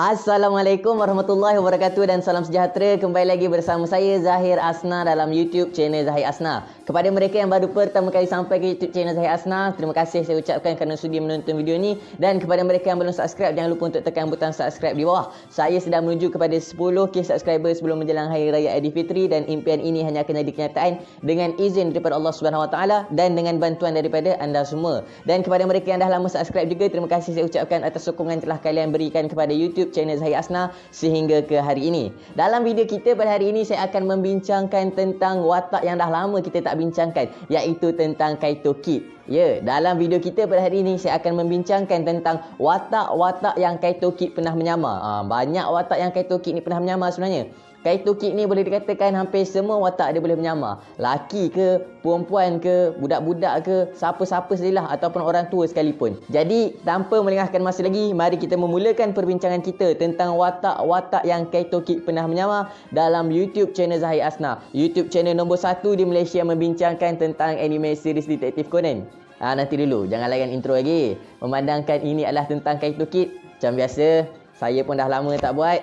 Assalamualaikum warahmatullahi wabarakatuh dan salam sejahtera. Kembali lagi bersama saya Zahir Asna dalam YouTube channel Zahir Asna. Kepada mereka yang baru pertama kali sampai ke YouTube channel Zahir Asna, terima kasih saya ucapkan kerana sudi menonton video ni. Dan kepada mereka yang belum subscribe, jangan lupa untuk tekan butang subscribe di bawah. Saya sedang menuju kepada 10k subscriber sebelum menjelang Hari Raya Aidilfitri, dan impian ini hanya akan jadi kenyataan dengan izin daripada Allah Subhanahu Wa Taala dan dengan bantuan daripada anda semua. Dan kepada mereka yang dah lama subscribe juga, terima kasih saya ucapkan atas sokongan telah kalian berikan kepada YouTube channel Zahir Asna sehingga ke hari ini. Dalam video kita pada hari ini, saya akan membincangkan tentang watak yang dah lama kita tak bincangkan, iaitu tentang Kaito Kid. Ya, dalam video kita pada hari ini saya akan membincangkan tentang watak-watak yang Kaito Kid pernah menyamar. Banyak watak yang Kaito Kid ni pernah menyamar sebenarnya. Kaito Kid ni boleh dikatakan hampir semua watak dia boleh menyamar. Laki ke, perempuan ke, budak-budak ke, siapa-siapa sajalah ataupun orang tua sekalipun. Jadi, tanpa melengahkan masa lagi, mari kita memulakan perbincangan kita tentang watak-watak yang Kaito Kid pernah menyamar dalam YouTube channel Zahir Asna. YouTube channel nombor 1 di Malaysia membincangkan tentang anime series Detektif Conan. Nanti dulu, jangan layan intro lagi. Memandangkan ini adalah tentang Kaito Kid, macam biasa, saya pun dah lama tak buat.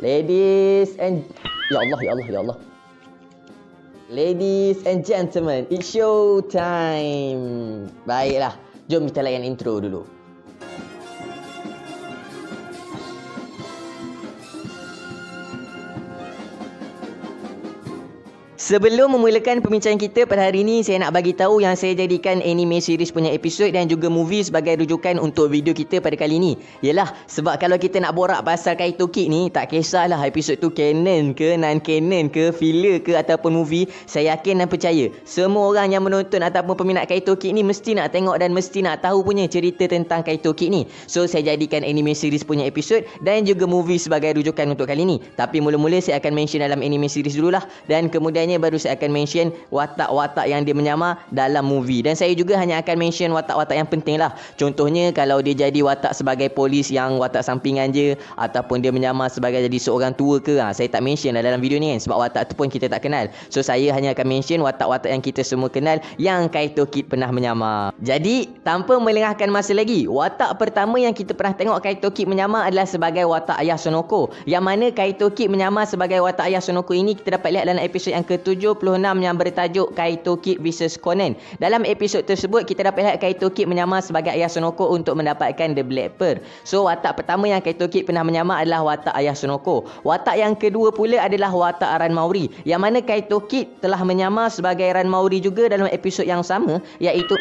Ladies and... Ya Allah. Ladies and gentlemen, it's show time. Baiklah, jom kita layan intro dulu. Sebelum memulakan perbincangan kita pada hari ini, saya nak bagi tahu yang saya jadikan anime series punya episod dan juga movie sebagai rujukan untuk video kita pada kali ini. Yalah, sebab kalau kita nak borak pasal Kaito Kid ni, tak kisahlah episod tu canon ke, non-canon ke, filler ke ataupun movie, saya yakin dan percaya semua orang yang menonton ataupun peminat Kaito Kid ni mesti nak tengok dan mesti nak tahu punya cerita tentang Kaito Kid ni. So, saya jadikan anime series punya episod dan juga movie sebagai rujukan untuk kali ini. Tapi mula-mula saya akan mention dalam anime series dululah, dan kemudiannya baru saya akan mention watak-watak yang dia menyamar dalam movie. Dan saya juga hanya akan mention watak-watak yang penting lah. Contohnya kalau dia jadi watak sebagai polis yang watak sampingan je, ataupun dia menyamar sebagai jadi seorang tua ke, saya tak mention lah dalam video ni kan, sebab watak tu pun kita tak kenal. So saya hanya akan mention watak-watak yang kita semua kenal yang Kaito Kid pernah menyamar. Jadi tanpa melengahkan masa lagi, watak pertama yang kita pernah tengok Kaito Kid menyamar adalah sebagai watak ayah Sonoko. Yang mana Kaito Kid menyamar sebagai watak ayah Sonoko ini kita dapat lihat dalam episod yang ke-76 yang bertajuk Kaito Kid vs Conan. Dalam episod tersebut kita dapat lihat Kaito Kid menyamar sebagai ayah Sonoko untuk mendapatkan The Black Pearl. So watak pertama yang Kaito Kid pernah menyamar adalah watak ayah Sonoko. Watak yang kedua pula adalah watak Ranmauri, yang mana Kaito Kid telah menyamar sebagai Ranmauri juga dalam episod yang sama, iaitu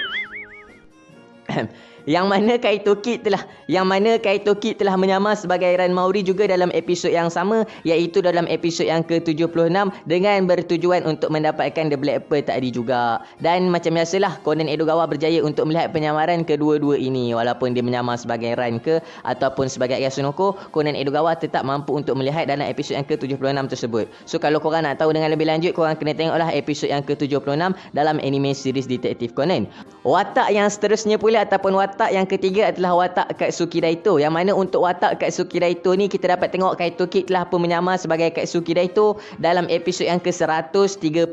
yang mana Kaito Kid telah menyamar sebagai Ranmauri juga dalam episod yang sama, iaitu dalam episod yang ke-76 dengan bertujuan untuk mendapatkan The Black Pearl tadi juga. Dan macam biasalah, Conan Edogawa berjaya untuk melihat penyamaran kedua-dua ini. Walaupun dia menyamar sebagai Ran ke ataupun sebagai ayah Sonoko, Conan Edogawa tetap mampu untuk melihat dalam episod yang ke-76 tersebut. So kalau korang nak tahu dengan lebih lanjut, korang kena tengoklah episod yang ke-76 dalam anime series Detektif Conan. Watak yang seterusnya pula ataupun watak yang ketiga adalah watak Katsuki Daito, yang mana untuk watak Katsuki Daito ni kita dapat tengok Kaito Kid telah pun menyamar sebagai Katsuki Daito dalam episod yang ke-132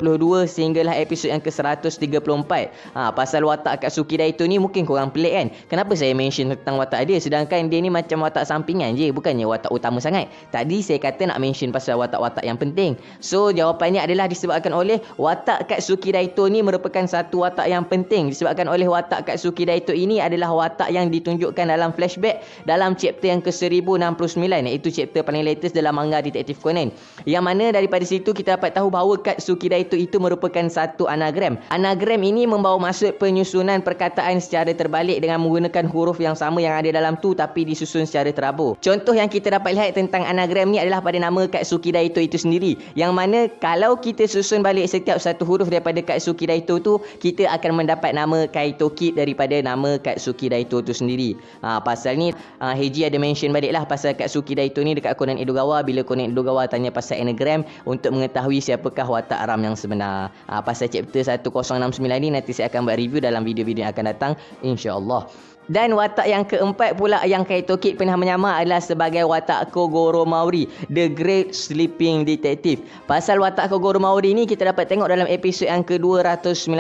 sehinggalah episod yang ke-134. Pasal watak Katsuki Daito ni mungkin korang pelik kan, kenapa saya mention tentang watak dia sedangkan dia ni macam watak sampingan je, bukannya watak utama sangat. Tadi saya kata nak mention pasal watak-watak yang penting. So jawapannya adalah disebabkan oleh watak Katsuki Daito ni merupakan satu watak yang penting, disebabkan oleh watak Katsuki Daito ini adalah watak yang ditunjukkan dalam flashback dalam chapter yang ke-1069, iaitu chapter paling latest dalam manga Detektif Conan. Yang mana daripada situ kita dapat tahu bahawa Katsuki Daito itu merupakan satu anagram. Anagram ini membawa maksud penyusunan perkataan secara terbalik dengan menggunakan huruf yang sama yang ada dalam tu tapi disusun secara terabur. Contoh yang kita dapat lihat tentang anagram ni adalah pada nama Katsuki Daito itu sendiri, yang mana kalau kita susun balik setiap satu huruf daripada Katsuki Daito tu, kita akan mendapat nama Kaito Kid daripada nama Katsuki Daito tu sendiri. Pasal ni Heiji ada mention balik lah pasal Katsuki Daito ni dekat Conan Edogawa bila Conan Edogawa tanya pasal anagram untuk mengetahui siapakah watak Aram yang sebenar. Pasal chapter 1069 ni nanti saya akan buat review dalam video-video yang akan datang, insya-Allah. Dan watak yang keempat pula yang Kaito Kid pernah menyamar adalah sebagai watak Kogoro Maori, The Great Sleeping Detective. Pasal watak Kogoro Maori ni kita dapat tengok dalam episod yang ke-219.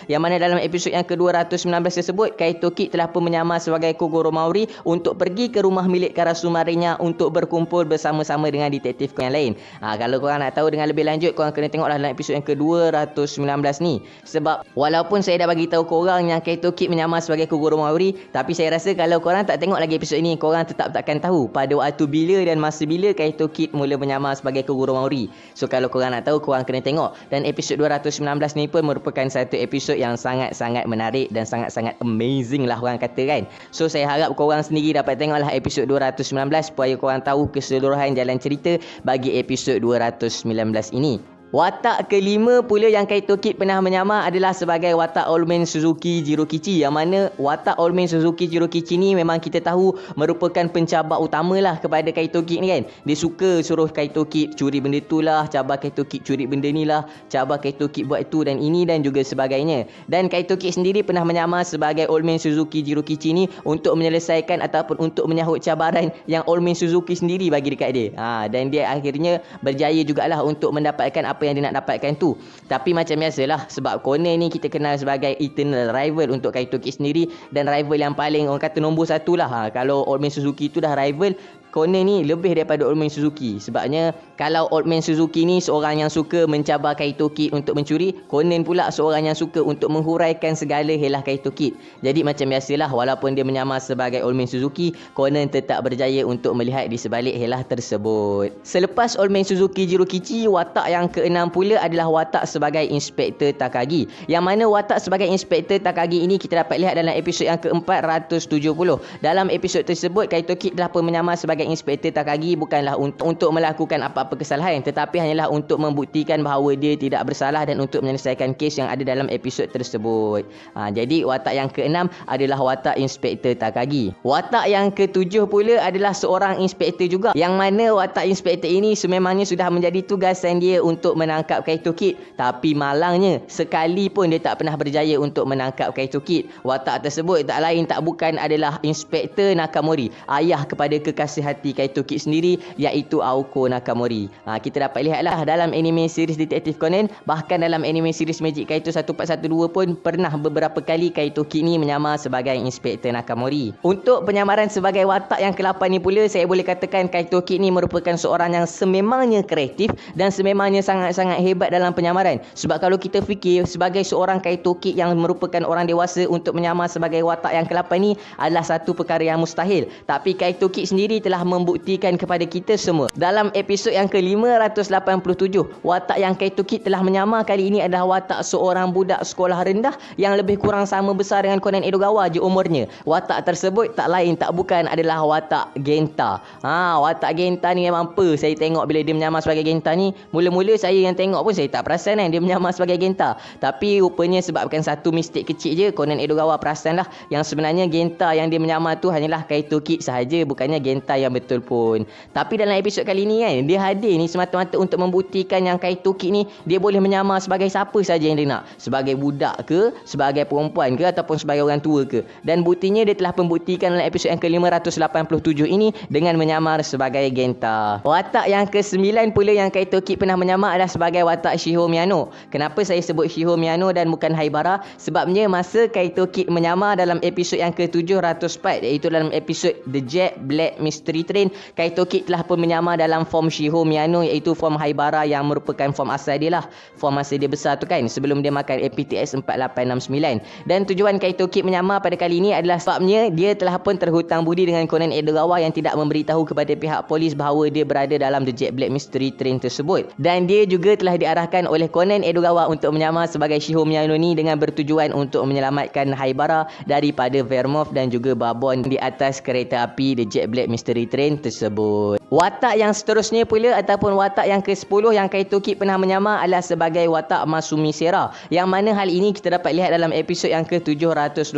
Yang mana dalam episod yang ke-219 tersebut, Kaito Kid telah pun menyamar sebagai Kogoro Maori untuk pergi ke rumah milik Karasumarinya untuk berkumpul bersama-sama dengan detektif yang lain. Kalau korang nak tahu dengan lebih lanjut, korang kena tengoklah dalam episod yang ke-219 ni. Sebab walaupun saya dah bagi tahu korang yang Kaito Kid menyamar sebagai Kogoro Maori, tapi saya rasa kalau korang tak tengok lagi episod ini, korang tetap takkan tahu pada waktu bila dan masa bila Kaito Kid mula menyamar sebagai Kogoro Maori. So kalau korang nak tahu, korang kena tengok. Dan episod 219 ni pun merupakan satu episod yang sangat-sangat menarik dan sangat-sangat amazing lah orang kata kan. So saya harap korang sendiri dapat tengoklah episod 219 supaya korang tahu keseluruhan jalan cerita bagi episod 219 ini. Watak kelima pula yang Kaito Kid pernah menyamar adalah sebagai watak Old Man Suzuki Jirokichi. Yang mana watak Old Man Suzuki Jirokichi ni memang kita tahu merupakan pencabar utamalah kepada Kaito Kid ni kan. Dia suka suruh Kaito Kid curi benda tu lah, cabar Kaito Kid curi benda ni lah, cabar Kaito Kid buat tu dan ini dan juga sebagainya. Dan Kaito Kid sendiri pernah menyamar sebagai Old Man Suzuki Jirokichi ni untuk menyelesaikan ataupun untuk menyahut cabaran yang Old Man Suzuki sendiri bagi dekat dia. Dan dia akhirnya berjaya jugalah untuk mendapatkan apa yang dia nak dapatkan tu. Tapi macam biasalah, sebab Conan ni kita kenal sebagai eternal rival untuk Kaito Kid sendiri, dan rival yang paling orang kata nombor satu lah. Kalau Old Man Suzuki tu dah rival, Conan ni lebih daripada Old Man Suzuki. Sebabnya kalau Old Man Suzuki ni seorang yang suka mencabar Kaito Kid untuk mencuri, Conan pula seorang yang suka untuk menghuraikan segala helah Kaito Kid. Jadi macam biasalah, walaupun dia menyamar sebagai Old Man Suzuki, Conan tetap berjaya untuk melihat di sebalik helah tersebut. Selepas Old Man Suzuki Jirokichi, watak yang keenam pula adalah watak sebagai Inspektor Takagi. Yang mana watak sebagai Inspektor Takagi ini kita dapat lihat dalam episod yang ke-470. Dalam episod tersebut, Kaito Kid telah pun menyamar sebagai Inspektor Takagi bukanlah untuk melakukan apa-apa kesalahan, tetapi hanyalah untuk membuktikan bahawa dia tidak bersalah dan untuk menyelesaikan kes yang ada dalam episod tersebut. Jadi watak yang keenam adalah watak Inspektor Takagi. Watak yang ketujuh pula adalah seorang inspektor juga, yang mana watak inspektor ini sememangnya sudah menjadi tugasan dia untuk menangkap Kaito Kid, tapi malangnya sekali pun dia tak pernah berjaya untuk menangkap Kaito Kid. Watak tersebut tak lain tak bukan adalah Inspektor Nakamori, ayah kepada kekasih hati Kaito Kid sendiri, iaitu Aoko Nakamori. Kita dapat lihatlah dalam anime series Detektif Conan, bahkan dalam anime series Magic Kaito 1412 pun pernah beberapa kali Kaito Kid ni menyamar sebagai Inspektor Nakamori. Untuk penyamaran sebagai watak yang ke-8 ni pula, saya boleh katakan Kaito Kid ni merupakan seorang yang sememangnya kreatif dan sememangnya sangat-sangat hebat dalam penyamaran. Sebab kalau kita fikir sebagai seorang Kaito Kid yang merupakan orang dewasa untuk menyamar sebagai watak yang ke-8 ni adalah satu perkara yang mustahil. Tapi Kaito Kid sendiri telah membuktikan kepada kita semua. Dalam episod yang ke-587, watak yang Kaito Kid telah menyamar kali ini adalah watak seorang budak sekolah rendah yang lebih kurang sama besar dengan Conan Edogawa je umurnya. Watak tersebut tak lain tak bukan adalah watak Genta. Watak Genta ni memang apa saya tengok bila dia menyamar sebagai Genta ni. Mula-mula saya yang tengok pun saya tak perasan kan dia menyamar sebagai Genta. Tapi rupanya sebabkan satu mistik kecil je, Conan Edogawa perasan lah yang sebenarnya Genta yang dia menyamar tu hanyalah Kaito Kid sahaja, bukannya Genta yang betul pun. Tapi dalam episod kali ni kan, dia hadir ni semata-mata untuk membuktikan yang Kaito Kid ni dia boleh menyamar sebagai siapa saja yang dia nak. Sebagai budak ke, sebagai perempuan ke, ataupun sebagai orang tua ke. Dan buktinya dia telah membuktikan dalam episod yang ke-587 ini dengan menyamar sebagai Genta. Watak yang ke-9 pula yang Kaito Kid pernah menyamar adalah sebagai watak Shiho Miyano. Kenapa saya sebut Shiho Miyano dan bukan Haibara? Sebabnya masa Kaito Kid menyamar dalam episod yang ke-704, iaitu dalam episod The Jet Black Mystery Train, Kaito Kid telah pun menyamar dalam form Shiho Miyano, iaitu form Haibara yang merupakan form asal dia lah. Form asal dia besar tu kan, sebelum dia makan APTS 4869. Dan tujuan Kaito Kid menyamar pada kali ini adalah sebabnya dia telah pun terhutang budi dengan Conan Edogawa yang tidak memberitahu kepada pihak polis bahawa dia berada dalam The Jet Black Mystery Train tersebut. Dan dia juga telah diarahkan oleh Conan Edogawa untuk menyamar sebagai Shiho Miyano ni dengan bertujuan untuk menyelamatkan Haibara daripada Vermouth dan juga Babon di atas kereta api The Jet Black Mystery Train tersebut. Watak yang seterusnya pula ataupun watak yang ke-10 yang Kaito Kid pernah menyamar adalah sebagai watak Masumi Sera, yang mana hal ini kita dapat lihat dalam episod yang ke-725.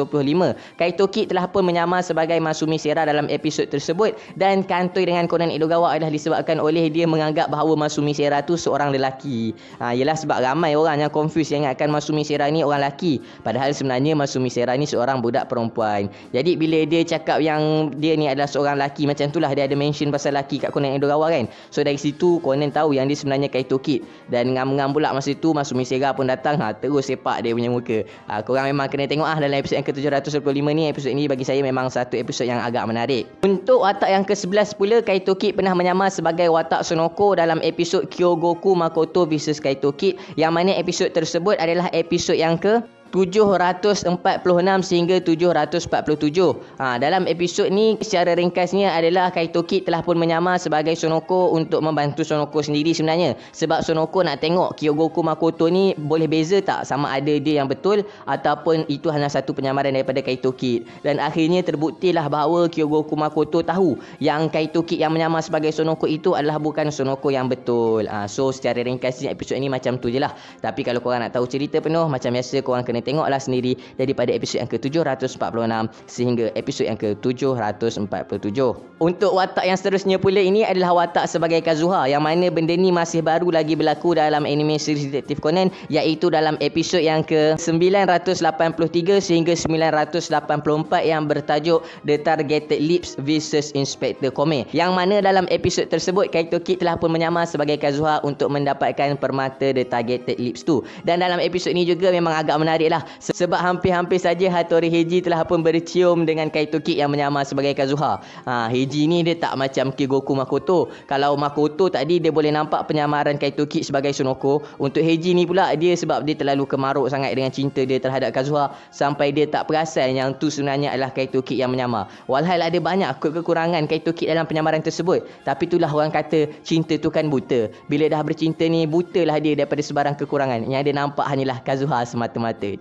Kaito Kid telah pun menyamar sebagai Masumi Sera dalam episod tersebut, dan kantoi dengan Conan Edogawa adalah disebabkan oleh dia menganggap bahawa Masumi Sera tu seorang lelaki. Ialah sebab ramai orang yang confuse yang ingatkan Masumi Sera ni orang lelaki, padahal sebenarnya Masumi Sera ni seorang budak perempuan. Jadi bila dia cakap yang dia ni adalah seorang lelaki, macam itulah dia ada mention pasal lelaki kat Conan Edogawa kan. So dari situ Conan tahu yang dia sebenarnya Kaito Kid, dan ngam-ngam pula masa itu Masumi Sera pun datang, terus sepak dia punya muka. Korang memang kena tengok dalam episod yang ke-725 ni. Episod ini bagi saya memang satu episod yang agak menarik. Untuk watak yang ke-11 pula, Kaito Kid pernah menyamar sebagai watak Sonoko dalam episod Kyogoku Makoto vs Kaito Kid, yang mana episod tersebut adalah episod yang ke 746 sehingga 747. Dalam episod ni secara ringkasnya adalah Kaito Kid telah pun menyamar sebagai Sonoko untuk membantu Sonoko sendiri sebenarnya. Sebab Sonoko nak tengok Kyogoku Makoto ni boleh beza tak sama ada dia yang betul ataupun itu hanya satu penyamaran daripada Kaito Kid. Dan akhirnya terbuktilah bahawa Kyogoku Makoto tahu yang Kaito Kid yang menyamar sebagai Sonoko itu adalah bukan Sonoko yang betul. So secara ringkasnya episod ni macam tu je lah. Tapi kalau korang nak tahu cerita penuh, macam biasa korang kena tengoklah sendiri daripada episod yang ke-746 sehingga episod yang ke-747. Untuk watak yang seterusnya pula ini adalah watak sebagai Kazuha, yang mana benda ni masih baru lagi berlaku dalam anime series Detektif Conan, iaitu dalam episod yang ke-983 sehingga 984 yang bertajuk The Targeted Lips vs Inspector Kome, yang mana dalam episod tersebut Kaito Kid telah pun menyamar sebagai Kazuha untuk mendapatkan permata The Targeted Lips tu. Dan dalam episod ni juga memang agak menarik lah, sebab hampir-hampir saja Hattori Heiji telah pun bercium dengan Kaito Kid yang menyamar sebagai Kazuha. Heiji ni dia tak macam Kyogoku Makoto. Kalau Makoto tadi dia boleh nampak penyamaran Kaito Kid sebagai Sonoko, untuk Heiji ni pula dia sebab dia terlalu kemaruk sangat dengan cinta dia terhadap Kazuha sampai dia tak perasan yang tu sebenarnya adalah Kaito Kid yang menyamar. Walhal ada banyak kekurangan Kaito Kid dalam penyamaran tersebut, tapi itulah orang kata cinta tu kan buta. Bila dah bercinta ni, butalah dia daripada sebarang kekurangan. Yang dia nampak hanyalah Kazuha semata-mata.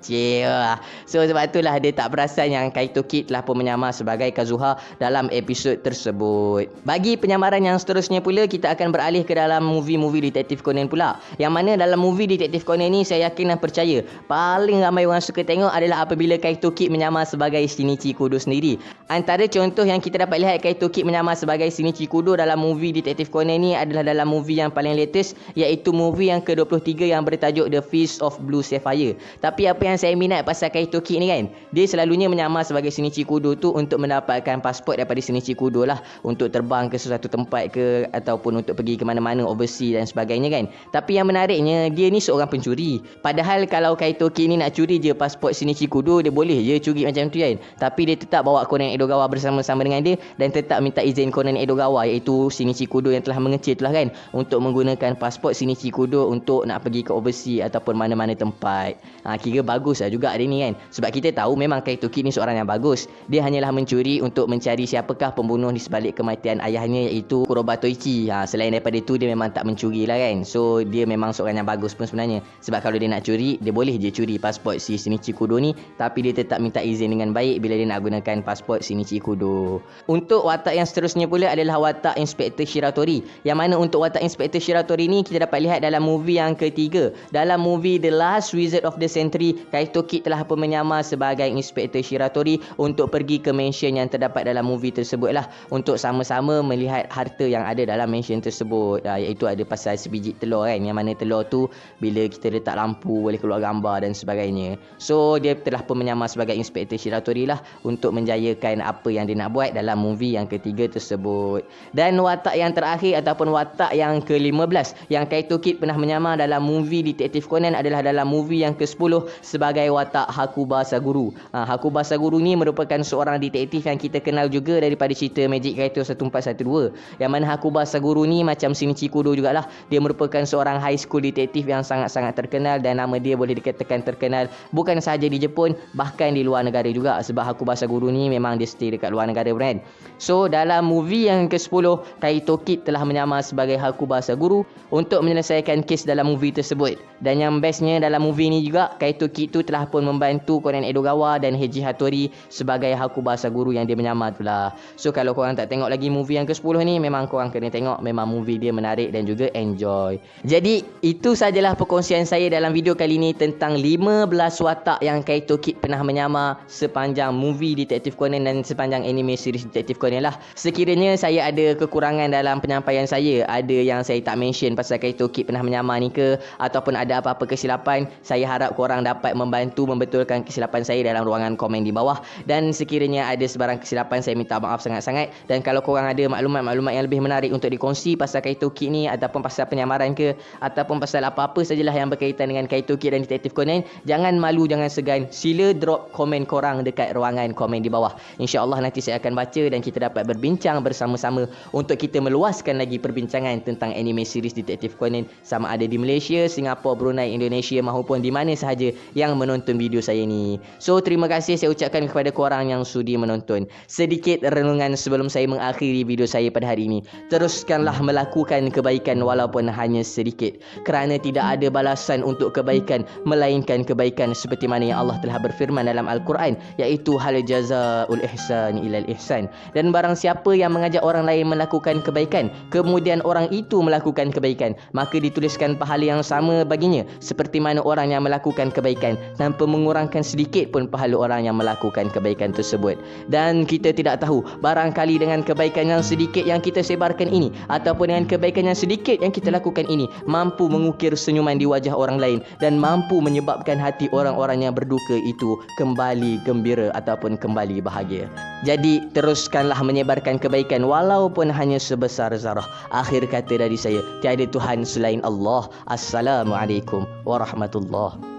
So sebab itulah dia tak perasan yang Kaito Kid telah pun menyamar sebagai Kazuha dalam episod tersebut. Bagi penyamaran yang seterusnya pula, kita akan beralih ke dalam movie-movie Detektif Conan pula, yang mana dalam movie Detektif Conan ni saya yakin dan percaya paling ramai orang suka tengok adalah apabila Kaito Kid menyamar sebagai Shinichi Kudo sendiri. Antara contoh yang kita dapat lihat Kaito Kid menyamar sebagai Shinichi Kudo dalam movie Detektif Conan ni adalah dalam movie yang paling latest, iaitu movie yang ke-23 yang bertajuk The Fist of Blue Sapphire. Tapi apa yang saya minat pasal Kaito Kid ni kan, dia selalunya menyamar sebagai Shinichi Kudo tu untuk mendapatkan pasport daripada Shinichi Kudo lah, untuk terbang ke sesuatu tempat ke ataupun untuk pergi ke mana-mana overseas dan sebagainya kan. Tapi yang menariknya, dia ni seorang pencuri. Padahal kalau Kaito Kid ni nak curi je pasport Shinichi Kudo, dia boleh je curi macam tu kan. Tapi dia tetap bawa Conan Edogawa bersama-sama dengan dia dan tetap minta izin Conan Edogawa, iaitu Shinichi Kudo yang telah mengecil tu lah kan, untuk menggunakan pasport Shinichi Kudo untuk nak pergi ke overseas ataupun mana-mana tempat. Kira bagus lah juga dia ni kan. Sebab kita tahu memang Kaito Kid ni seorang yang bagus. Dia hanyalah mencuri untuk mencari siapakah pembunuh di sebalik kematian ayahnya, iaitu Kuroba Toichi. Selain daripada itu dia memang tak mencuri lah kan. So dia memang seorang yang bagus pun sebenarnya. Sebab kalau dia nak curi, dia boleh je curi pasport si Shinichi Kudo ni, tapi dia tetap minta izin dengan baik bila dia nak gunakan pasport Shinichi Kudo. Untuk watak yang seterusnya pula adalah watak Inspektor Shiratori, yang mana untuk watak Inspektor Shiratori ni kita dapat lihat dalam movie yang ketiga. Dalam movie The Last Wizard of the Century, Kaito Kid telah pun menyamar sebagai Inspektor Shiratori untuk pergi ke mansion yang terdapat dalam movie tersebut lah, untuk sama-sama melihat harta yang ada dalam mansion tersebut, iaitu ada pasal sebiji telur kan, yang mana telur tu bila kita letak lampu boleh keluar gambar dan sebagainya. So dia telah pun menyamar sebagai Inspektor Shiratori lah untuk menjayakan apa yang dia nak buat dalam movie yang ketiga tersebut. Dan watak yang terakhir ataupun watak yang ke-15 yang Kaito Kid pernah menyamar dalam movie Detektif Conan adalah dalam movie yang ke-10 sebagai watak Hakuba Saguru. Hakuba Saguru ni merupakan seorang detektif yang kita kenal juga daripada cerita Magic Gaito 1412, yang mana Hakuba Saguru ni macam Shinichi Kudo jugalah. Dia merupakan seorang high school detektif yang sangat-sangat terkenal, dan nama dia boleh dikatakan terkenal bukan sahaja di Jepun, bahkan di luar negara juga, sebab Hakuba Saguru ni memang dia stay dekat luar negara kan. So dalam movie yang ke-10, Kaito Kid telah menyamar sebagai Hakuba Saguru untuk menyelesaikan kes dalam movie tersebut. Dan yang bestnya dalam movie ni juga, Kaito Toki tu telah pun membantu Conan Edogawa dan Heiji Hattori sebagai Hakubasa guru yang dia menyamar tu lah. So kalau korang tak tengok lagi movie yang ke-10 ni, memang korang kena tengok. Memang movie dia menarik dan juga enjoy. Jadi itu sajalah perkongsian saya dalam video kali ni tentang 15 watak yang Kaito Kid pernah menyamar sepanjang movie Detektif Conan dan sepanjang anime series Detektif Conan lah. Sekiranya saya ada kekurangan dalam penyampaian saya, ada yang saya tak mention pasal Kaito Kid pernah menyamar ni ke, ataupun ada apa-apa kesilapan, saya harap korang dapat membantu membetulkan kesilapan saya dalam ruangan komen di bawah. Dan sekiranya ada sebarang kesilapan, saya minta maaf sangat-sangat. Dan kalau korang ada maklumat-maklumat yang lebih menarik untuk dikongsi pasal Kaito Kid ni, ataupun pasal penyamaran ke, ataupun pasal apa-apa sajalah yang berkaitan dengan Kaito Kid dan Detektif Conan, jangan malu, jangan segan, sila drop komen korang dekat ruangan komen di bawah. InsyaAllah nanti saya akan baca dan kita dapat berbincang bersama-sama untuk kita meluaskan lagi perbincangan tentang anime series Detektif Conan, sama ada di Malaysia, Singapura, Brunei, Indonesia maupun di mana sahaja yang menonton video saya ni. So terima kasih saya ucapkan kepada korang yang sudi menonton. Sedikit renungan sebelum saya mengakhiri video saya pada hari ini. Teruskanlah melakukan kebaikan walaupun hanya sedikit, kerana tidak ada balasan untuk kebaikan melainkan kebaikan seperti mana yang Allah telah berfirman dalam Al-Quran, iaitu hal jazaul ihsan ilal ihsan. Dan barang siapa yang mengajak orang lain melakukan kebaikan, kemudian orang itu melakukan kebaikan, maka dituliskan pahala yang sama baginya seperti mana orang yang melakukan kebaikan, tanpa mengurangkan sedikit pun pahala orang yang melakukan kebaikan tersebut. Dan kita tidak tahu, barangkali dengan kebaikan yang sedikit yang kita sebarkan ini, ataupun dengan kebaikan yang sedikit yang kita lakukan ini, mampu mengukir senyuman di wajah orang lain dan mampu menyebabkan hati orang-orang yang berduka itu kembali gembira ataupun kembali bahagia. Jadi teruskanlah menyebarkan kebaikan walaupun hanya sebesar zarah. Akhir kata dari saya, tiada Tuhan selain Allah. Assalamualaikum warahmatullahi